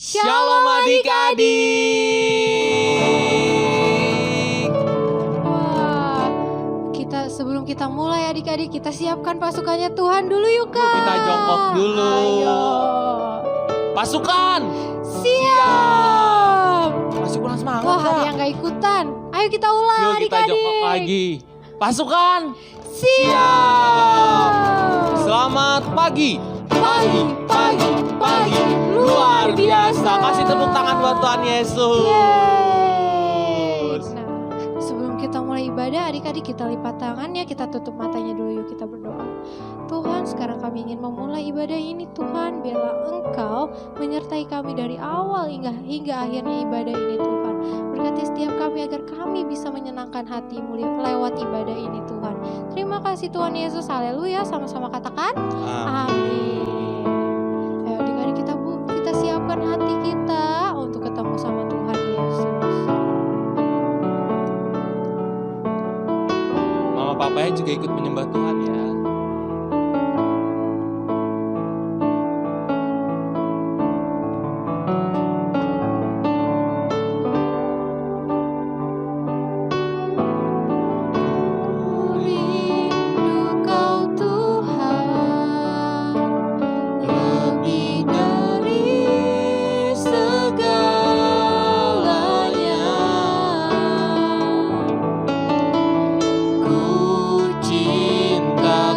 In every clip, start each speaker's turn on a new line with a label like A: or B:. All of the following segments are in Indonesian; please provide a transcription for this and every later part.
A: Shalom adik-adik.
B: Wah, sebelum kita mulai adik-adik, kita siapkan pasukannya Tuhan dulu yuk Kak.
A: Kita jongkok dulu.
B: Ayo.
A: Pasukan.
B: Siap.
A: Masih kurang semangat.
B: Wah, ada yang gak ikutan. Ayo kita ulang
A: Yuk kita
B: adik-adik.
A: jongkok lagi. Pasukan.
B: Siap.
A: Selamat pagi.
B: Pagi.
A: Luar biasa. Kasih tepuk tangan buat Tuhan Yesus.
B: Yeay. Nah, sebelum kita mulai ibadah, adik-adik kita lipat tangannya, kita tutup matanya dulu yuk, kita berdoa. Tuhan, sekarang kami ingin memulai ibadah ini Tuhan, biarlah Engkau menyertai kami dari awal hingga akhirnya ibadah ini Tuhan. Berkati setiap kami agar kami bisa menyenangkan hati-Mu lewat ibadah ini Tuhan. Terima kasih Tuhan Yesus, haleluya, sama-sama katakan amin. Ayo adik-adik kita siapkan hati kita untuk ketemu sama Tuhan Yesus.
A: Mama papanya juga ikut menyembah Tuhan ya.
B: Cinta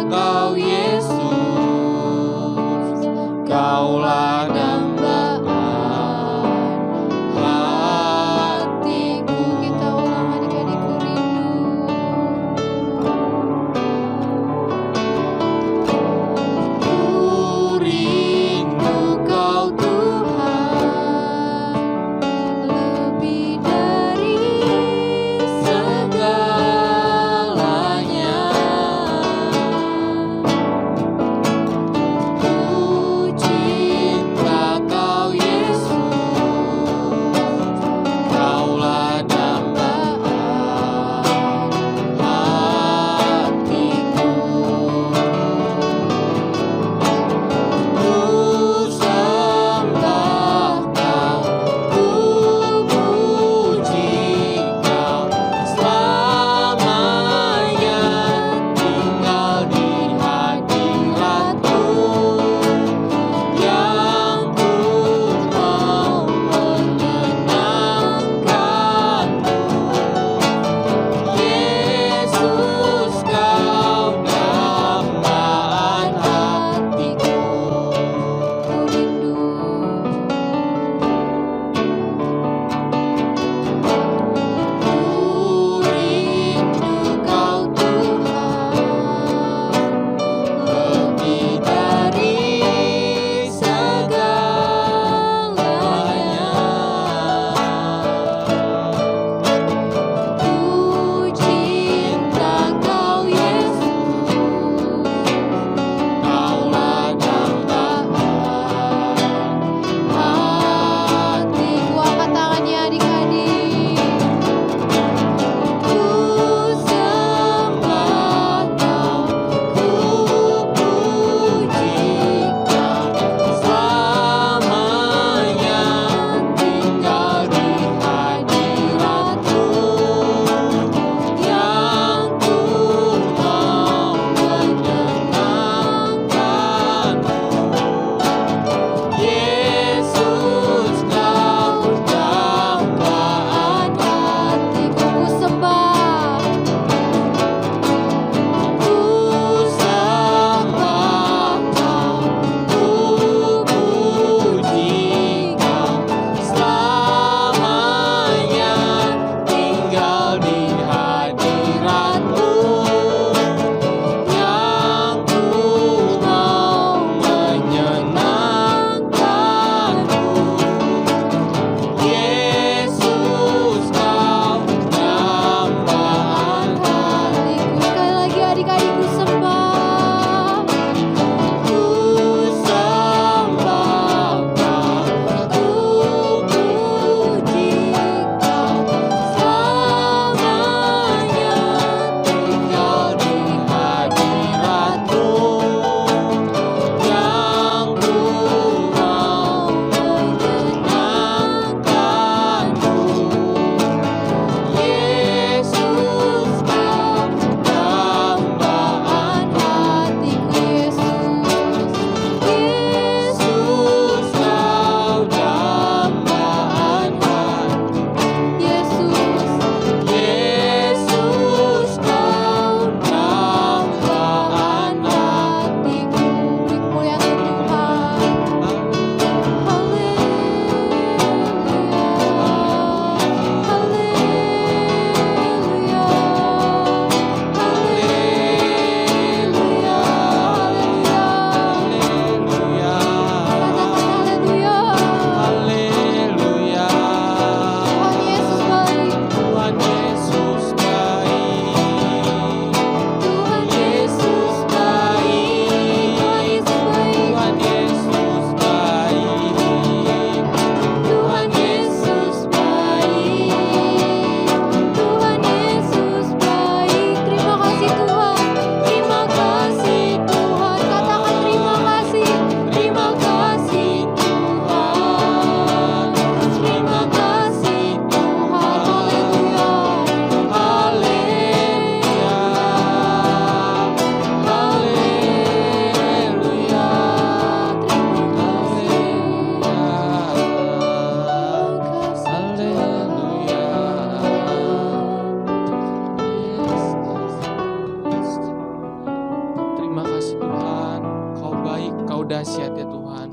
A: dahsyat ya Tuhan.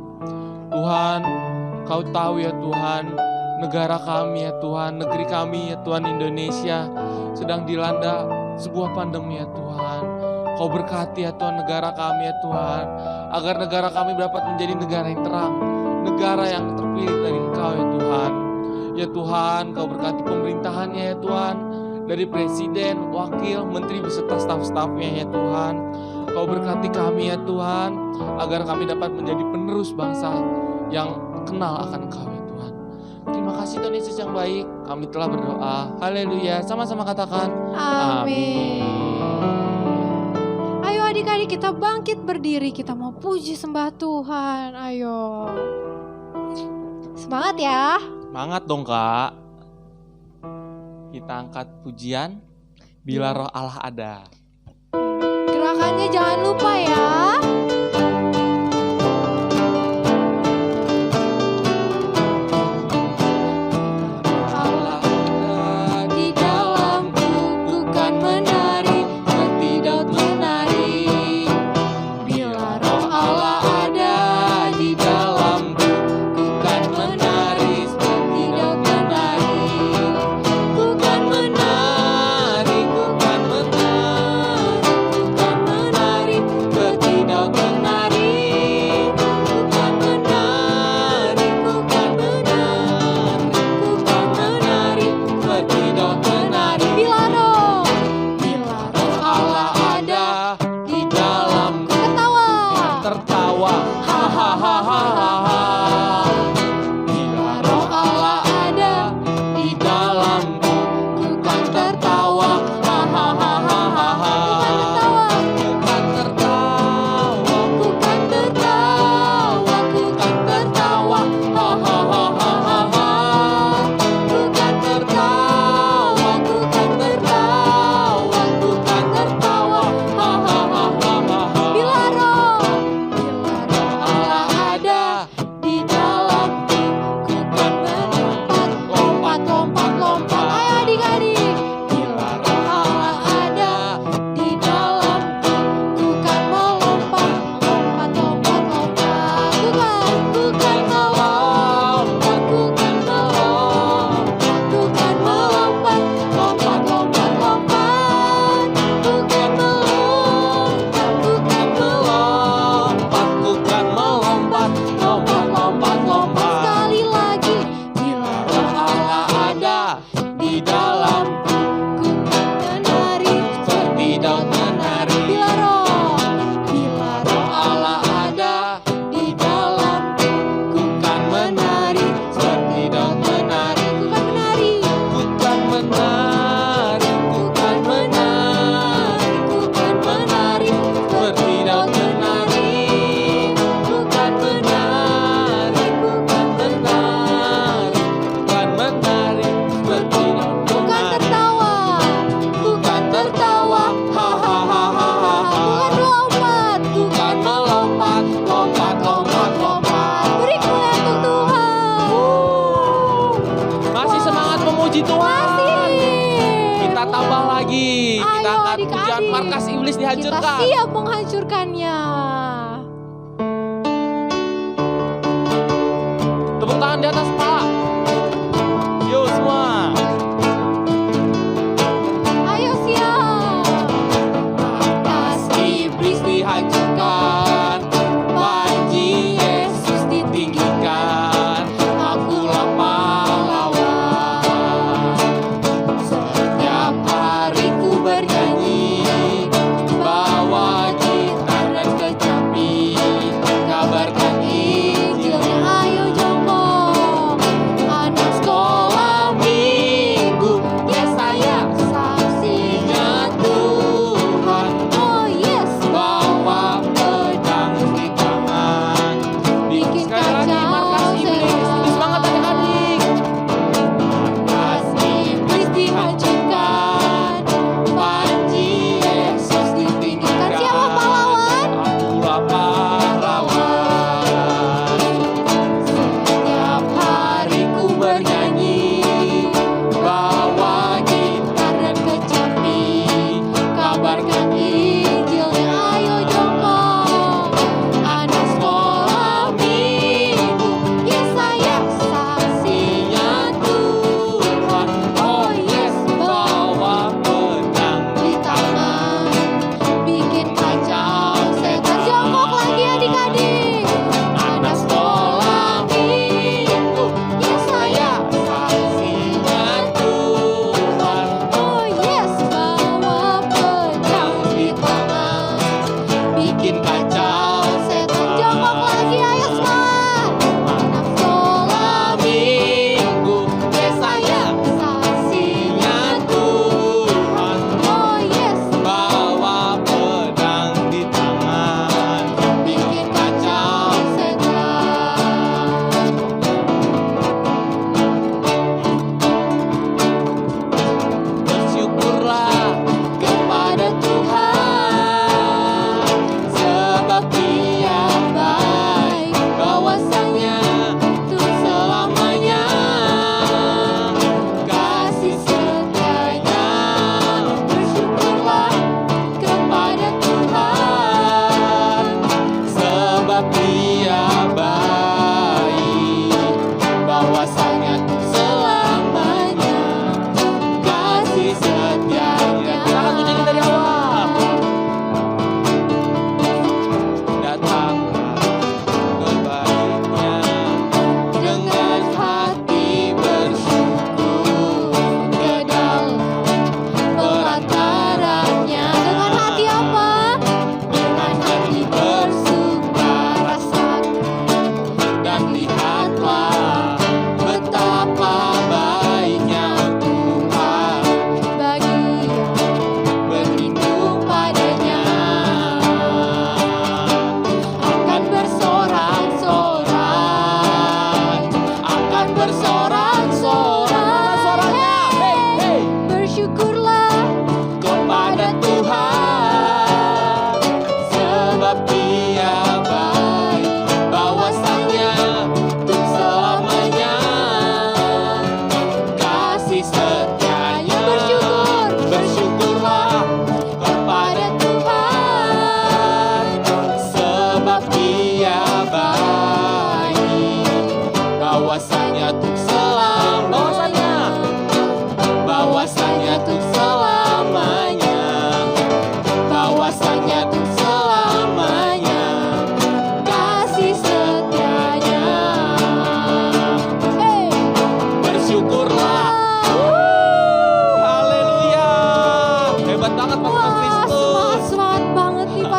A: Tuhan, Kau tahu ya Tuhan, negara kami ya Tuhan, negeri kami ya Tuhan Indonesia sedang dilanda sebuah pandemi ya Tuhan. Kau berkati ya Tuhan negara kami ya Tuhan, agar negara kami dapat menjadi negara yang terang, negara yang terpilih dari Engkau ya Tuhan. Ya Tuhan, Kau berkati pemerintahannya ya Tuhan, dari presiden, wakil, menteri beserta staf-stafnya ya Tuhan. Kau berkati kami ya Tuhan, agar kami dapat menjadi penerus bangsa yang kenal akan Engkau ya Tuhan. Terima kasih Tuhan Yesus yang baik, kami telah berdoa. Haleluya, sama-sama katakan
B: Amin. Ayo adik-adik kita bangkit berdiri, kita mau puji sembah Tuhan. Ayo. Semangat ya.
A: Semangat dong Kak. Kita angkat pujian Bila Roh Allah Ada.
B: Gerakannya jangan lupa ya.
A: Markas iblis dihancurkan.
B: Kita siap menghancurkannya.
A: Tepuk tangan di atas kepala. Yo semua.
B: Ayo siap.
A: Markas iblis dihancurkan, panji Yesus ditinggikan. Akulah pahlawan. Setiap hari ku bernyanyi, bawa gitar dan kecapi, kabarkan Injilnya.
B: Ayo jongkok.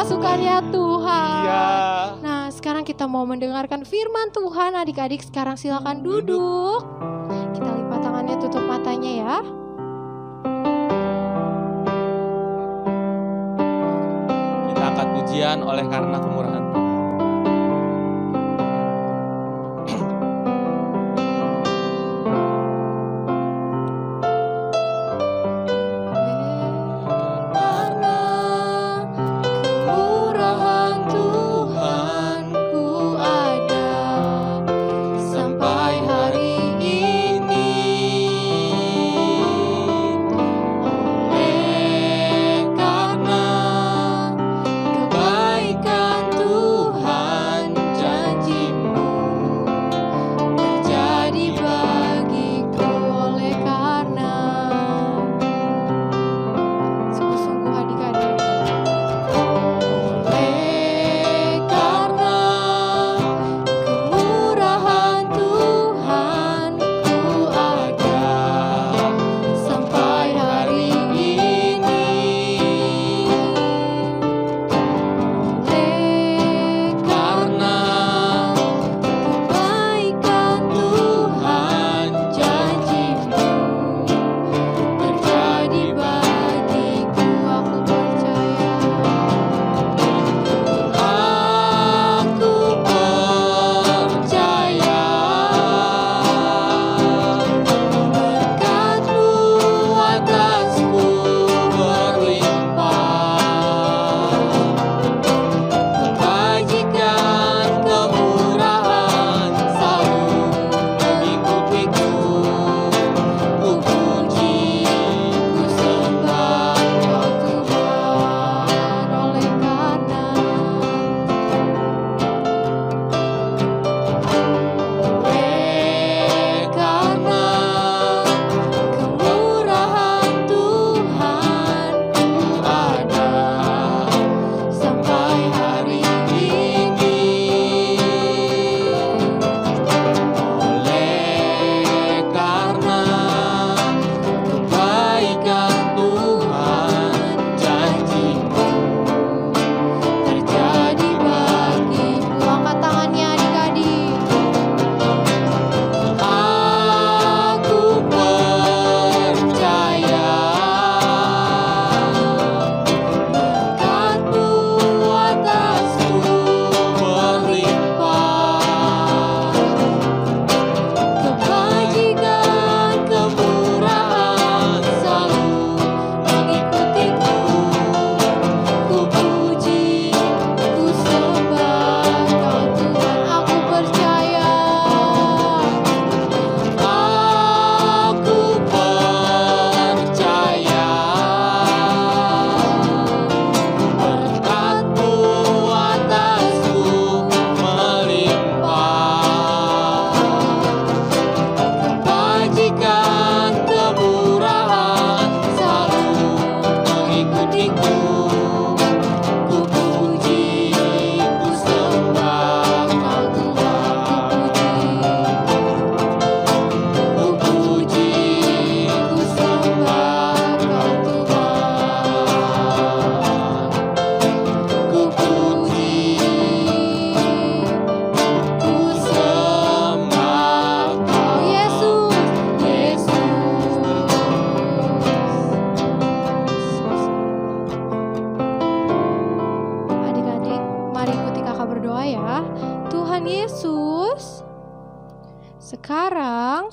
B: kemasukan ya Tuhan.
A: Iya.
B: Nah, sekarang kita mau mendengarkan firman Tuhan. Adik-adik sekarang silakan duduk. Kita lipat tangannya, tutup matanya ya.
A: Kita angkat pujian oleh karena kemurahan Tuhan.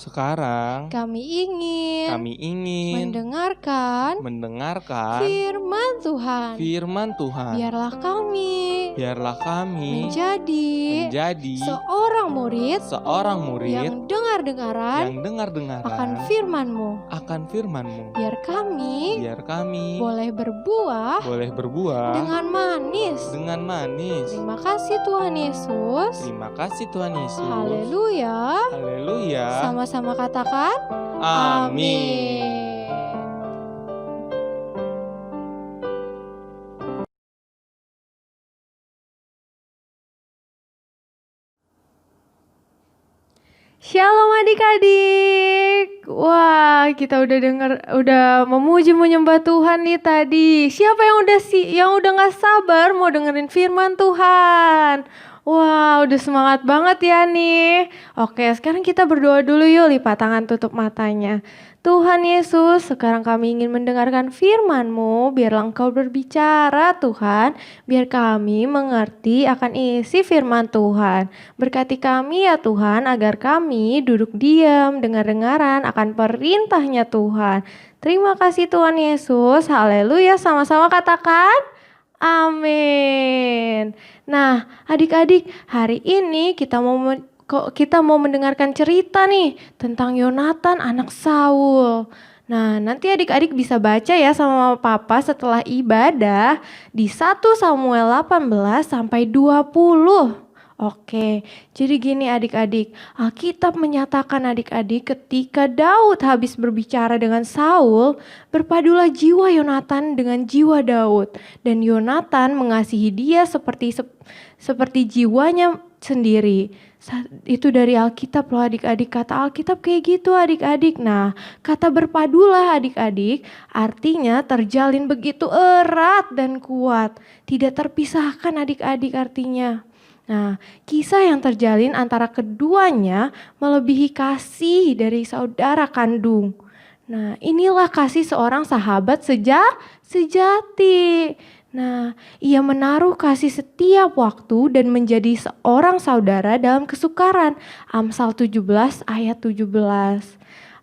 A: Sekarang
B: kami ingin
A: mendengarkan
B: firman Tuhan. Biarlah kami menjadi seorang murid yang dengar-dengaran akan firman-Mu. Biar kami boleh berbuah dengan manis. Terima kasih Tuhan Yesus. Haleluya. Sama-sama katakan amin. Shalom adik-adik. Wah, kita udah memuji menyembah Tuhan nih tadi. Siapa yang udah nggak sabar mau dengerin firman Tuhan? Wah, udah semangat banget ya nih. Oke, sekarang kita berdoa dulu yuk, lipat tangan, tutup matanya. Tuhan Yesus, sekarang kami ingin mendengarkan firman-Mu, biarlah Engkau berbicara Tuhan, biar kami mengerti akan isi firman Tuhan. Berkati kami ya Tuhan, agar kami duduk diam, dengar-dengaran akan perintahnya Tuhan. Terima kasih Tuhan Yesus, haleluya, sama-sama katakan, amin. Nah, adik-adik, hari ini kita mau mendengarkan cerita nih tentang Yonatan anak Saul. Nah, nanti adik-adik bisa baca ya sama papa setelah ibadah di 1 Samuel 18 sampai 20. Oke, jadi gini adik-adik, Alkitab menyatakan adik-adik ketika Daud habis berbicara dengan Saul, berpadulah jiwa Yonatan dengan jiwa Daud. Dan Yonatan mengasihi dia seperti jiwanya sendiri. Itu dari Alkitab loh adik-adik, kata Alkitab kayak gitu adik-adik. Nah, kata berpadulah adik-adik artinya terjalin begitu erat dan kuat, tidak terpisahkan adik-adik artinya. Nah, kisah yang terjalin antara keduanya melebihi kasih dari saudara kandung. Nah, inilah kasih seorang sahabat sejati. Nah, ia menaruh kasih setiap waktu dan menjadi seorang saudara dalam kesukaran. Amsal 17 ayat 17.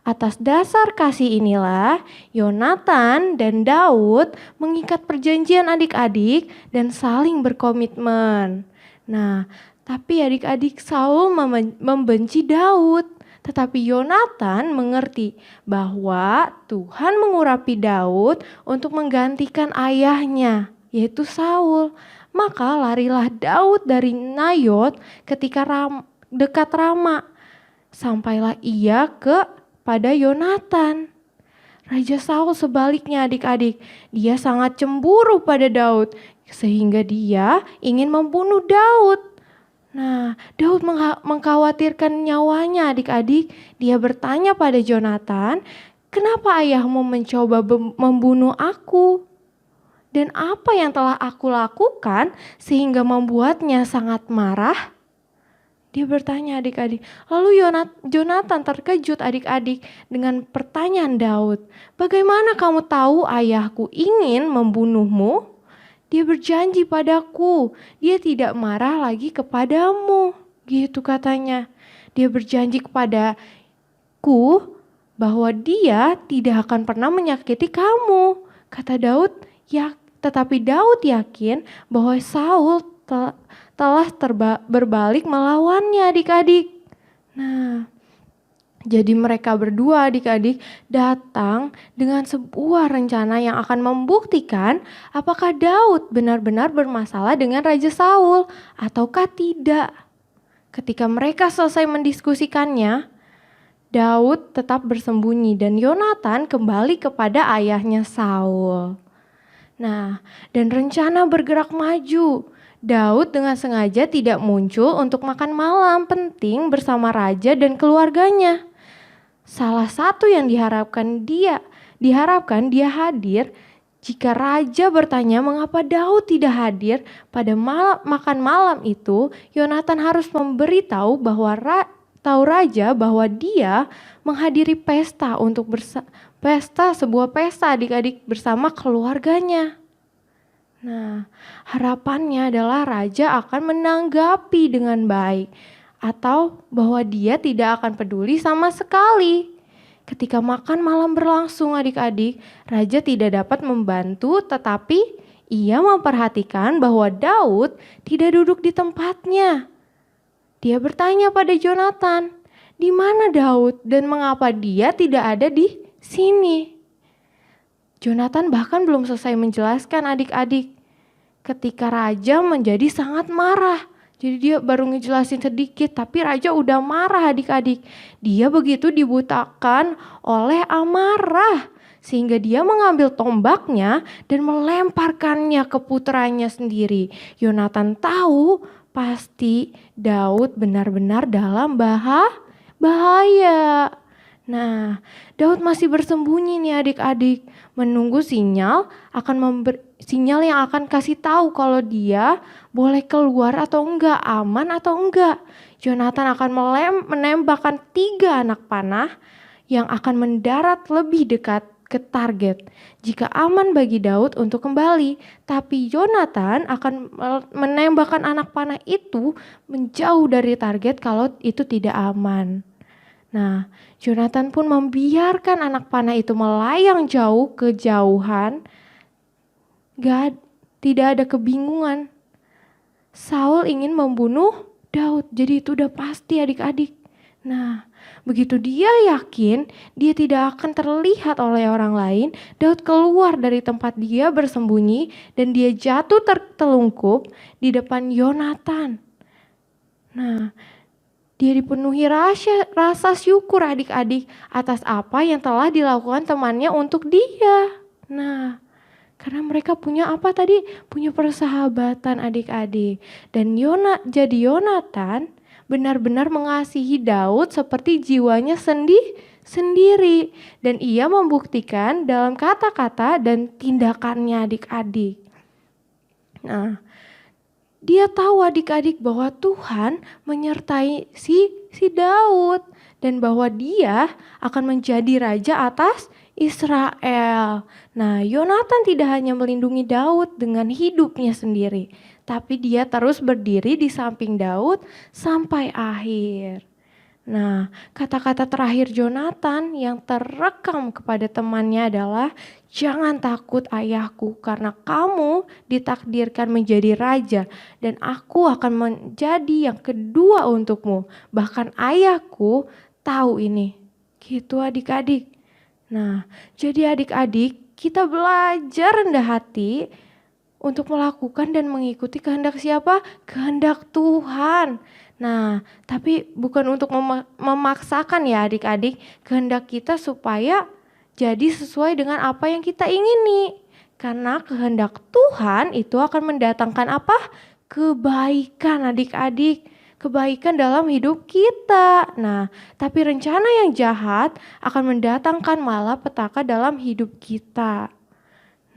B: Atas dasar kasih inilah, Yonatan dan Daud mengikat perjanjian adik-adik dan saling berkomitmen. Nah, tapi adik-adik Saul membenci Daud. Tetapi Yonatan mengerti bahwa Tuhan mengurapi Daud untuk menggantikan ayahnya, yaitu Saul. Maka larilah Daud dari Nayot ketika dekat Rama. Sampailah ia kepada Yonatan. Raja Saul sebaliknya adik-adik, dia sangat cemburu pada Daud sehingga dia ingin membunuh Daud. Nah, Daud mengkhawatirkan nyawanya adik-adik. Dia bertanya pada Yonatan, "Kenapa ayahmu mencoba membunuh aku? Dan apa yang telah aku lakukan sehingga membuatnya sangat marah?" Dia bertanya adik-adik. Lalu Yonatan terkejut adik-adik dengan pertanyaan Daud. "Bagaimana kamu tahu ayahku ingin membunuhmu? Dia berjanji padaku, dia tidak marah lagi kepadamu." Gitu katanya. Dia berjanji kepadaku bahwa dia tidak akan pernah menyakiti kamu. Kata Daud, ya, tetapi Daud yakin bahwa Saul telah berbalik melawannya adik-adik. Nah, jadi mereka berdua adik-adik datang dengan sebuah rencana yang akan membuktikan apakah Daud benar-benar bermasalah dengan Raja Saul ataukah tidak. Ketika mereka selesai mendiskusikannya, Daud tetap bersembunyi dan Yonatan kembali kepada ayahnya Saul. Nah, dan rencana bergerak maju. Daud dengan sengaja tidak muncul untuk makan malam penting bersama raja dan keluarganya. Salah satu yang diharapkan dia hadir jika raja bertanya mengapa Daud tidak hadir pada makan malam itu. Yonatan harus memberitahu raja bahwa dia menghadiri pesta sebuah pesta adik-adik bersama keluarganya. Nah, harapannya adalah raja akan menanggapi dengan baik atau bahwa dia tidak akan peduli sama sekali. Ketika makan malam berlangsung adik-adik, raja tidak dapat membantu tetapi ia memperhatikan bahwa Daud tidak duduk di tempatnya. Dia bertanya pada Yonatan, "Di mana Daud dan mengapa dia tidak ada di sini?" Yonatan bahkan belum selesai menjelaskan adik-adik ketika raja menjadi sangat marah. Jadi dia baru ngejelasin sedikit tapi raja udah marah adik-adik. Dia begitu dibutakan oleh amarah sehingga dia mengambil tombaknya dan melemparkannya ke putranya sendiri. Yonatan tahu pasti Daud benar-benar dalam bahaya. Nah, Daud masih bersembunyi nih adik-adik, menunggu sinyal yang akan kasih tahu kalau dia boleh keluar atau enggak, aman atau enggak. Yonatan akan menembakkan 3 anak panah yang akan mendarat lebih dekat ke target jika aman bagi Daud untuk kembali. Tapi Yonatan akan menembakkan anak panah itu menjauh dari target kalau itu tidak aman. Nah, Yonatan pun membiarkan anak panah itu melayang jauh ke jauhan. Tidak ada kebingungan. Saul ingin membunuh Daud, jadi itu udah pasti adik-adik. Nah, begitu dia yakin dia tidak akan terlihat oleh orang lain, Daud keluar dari tempat dia bersembunyi dan dia jatuh tertelungkup di depan Yonatan. Nah, dia dipenuhi rasa syukur adik-adik atas apa yang telah dilakukan temannya untuk dia. Nah, karena mereka punya apa tadi? Punya persahabatan adik-adik. Dan Yonatan benar-benar mengasihi Daud seperti jiwanya sendiri. Dan ia membuktikan dalam kata-kata dan tindakannya adik-adik. Nah, dia tahu adik-adik bahwa Tuhan menyertai si Daud dan bahwa dia akan menjadi raja atas Israel. Nah, Yonatan tidak hanya melindungi Daud dengan hidupnya sendiri, tapi dia terus berdiri di samping Daud sampai akhir. Nah, kata-kata terakhir Yonatan yang terekam kepada temannya adalah, "Jangan takut ayahku, karena kamu ditakdirkan menjadi raja dan aku akan menjadi yang kedua untukmu. Bahkan ayahku tahu ini." Gitu adik-adik. Nah, jadi adik-adik kita belajar rendah hati untuk melakukan dan mengikuti kehendak siapa? Kehendak Tuhan. Nah, tapi bukan untuk memaksakan ya adik-adik kehendak kita supaya jadi sesuai dengan apa yang kita ingini. Karena kehendak Tuhan itu akan mendatangkan apa? Kebaikan adik-adik. Kebaikan dalam hidup kita. Nah, tapi rencana yang jahat akan mendatangkan malapetaka dalam hidup kita.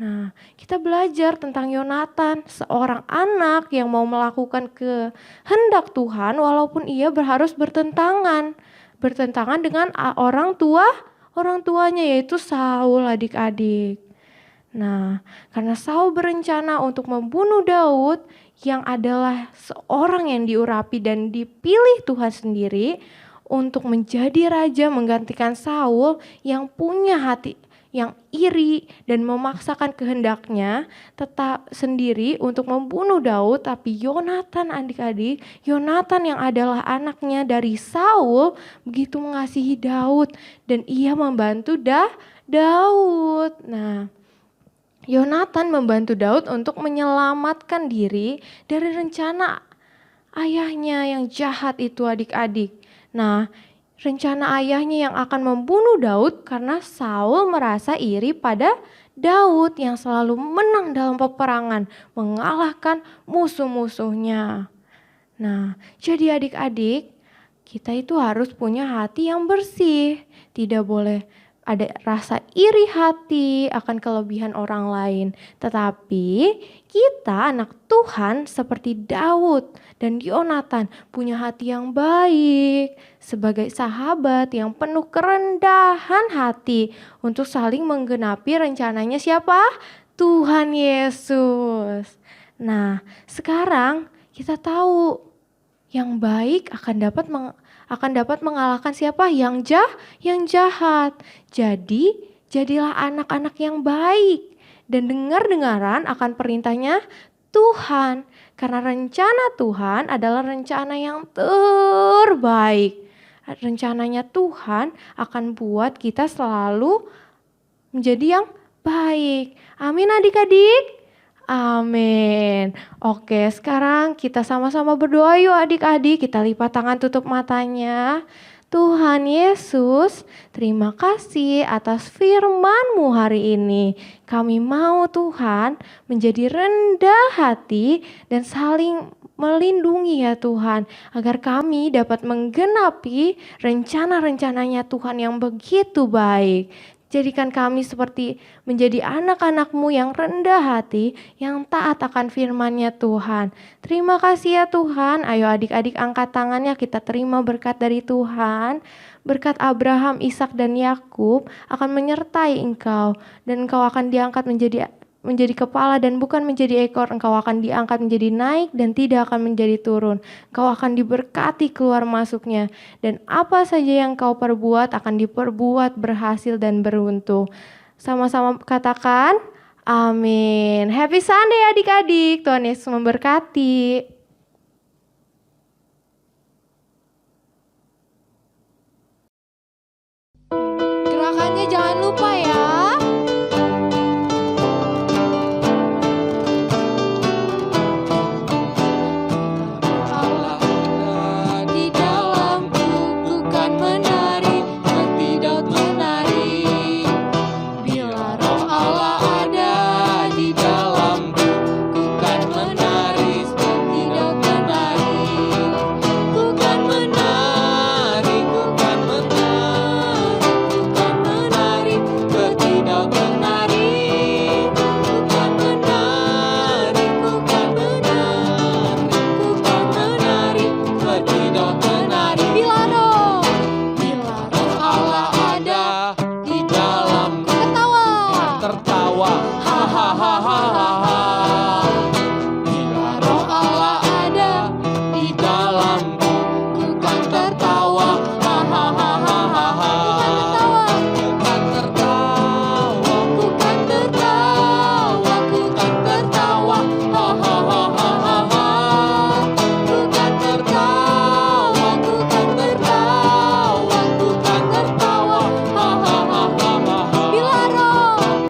B: Nah, kita belajar tentang Yonatan, seorang anak yang mau melakukan kehendak Tuhan walaupun ia harus bertentangan dengan orang tuanya yaitu Saul adik-adik. Nah, karena Saul berencana untuk membunuh Daud yang adalah seorang yang diurapi dan dipilih Tuhan sendiri untuk menjadi raja menggantikan Saul yang punya hati yang iri dan memaksakan kehendaknya tetap sendiri untuk membunuh Daud. Tapi Yonatan adik-adik, Yonatan yang adalah anaknya dari Saul begitu mengasihi Daud dan ia membantu Daud. Nah, Yonatan membantu Daud untuk menyelamatkan diri dari rencana ayahnya yang jahat itu adik-adik. Nah, rencana ayahnya yang akan membunuh Daud karena Saul merasa iri pada Daud yang selalu menang dalam peperangan, mengalahkan musuh-musuhnya. Nah, jadi adik-adik, kita itu harus punya hati yang bersih. Tidak boleh ada rasa iri hati akan kelebihan orang lain. Tetapi kita anak Tuhan seperti Daud dan Yonatan punya hati yang baik sebagai sahabat yang penuh kerendahan hati untuk saling menggenapi rencananya siapa? Tuhan Yesus. Nah, sekarang kita tahu yang baik akan dapat mengalahkan siapa? Yang jahat. Jadi, jadilah anak-anak yang baik dan dengar-dengaran akan perintahnya Tuhan. Karena rencana Tuhan adalah rencana yang terbaik. Rencananya Tuhan akan buat kita selalu menjadi yang baik. Amin adik-adik. Amin. Oke, sekarang kita sama-sama berdoa yuk adik-adik. Kita lipat tangan, tutup matanya. Tuhan Yesus, terima kasih atas firman-Mu hari ini. Kami mau Tuhan menjadi rendah hati dan saling melindungi ya Tuhan, agar kami dapat menggenapi rencana-rencananya Tuhan yang begitu baik. Jadikan kami seperti menjadi anak-anak-Mu yang rendah hati, yang taat akan firman-Nya Tuhan. Terima kasih ya Tuhan. Ayo adik-adik angkat tangannya, kita terima berkat dari Tuhan. Berkat Abraham, Ishak dan Yakub akan menyertai engkau, dan engkau akan diangkat menjadi kepala dan bukan menjadi ekor. Engkau akan diangkat menjadi naik dan tidak akan menjadi turun. Engkau akan diberkati keluar masuknya, dan apa saja yang kau perbuat akan diperbuat berhasil dan beruntung. Sama-sama katakan amin. Happy Sunday adik-adik. Tuhan Yesus memberkati.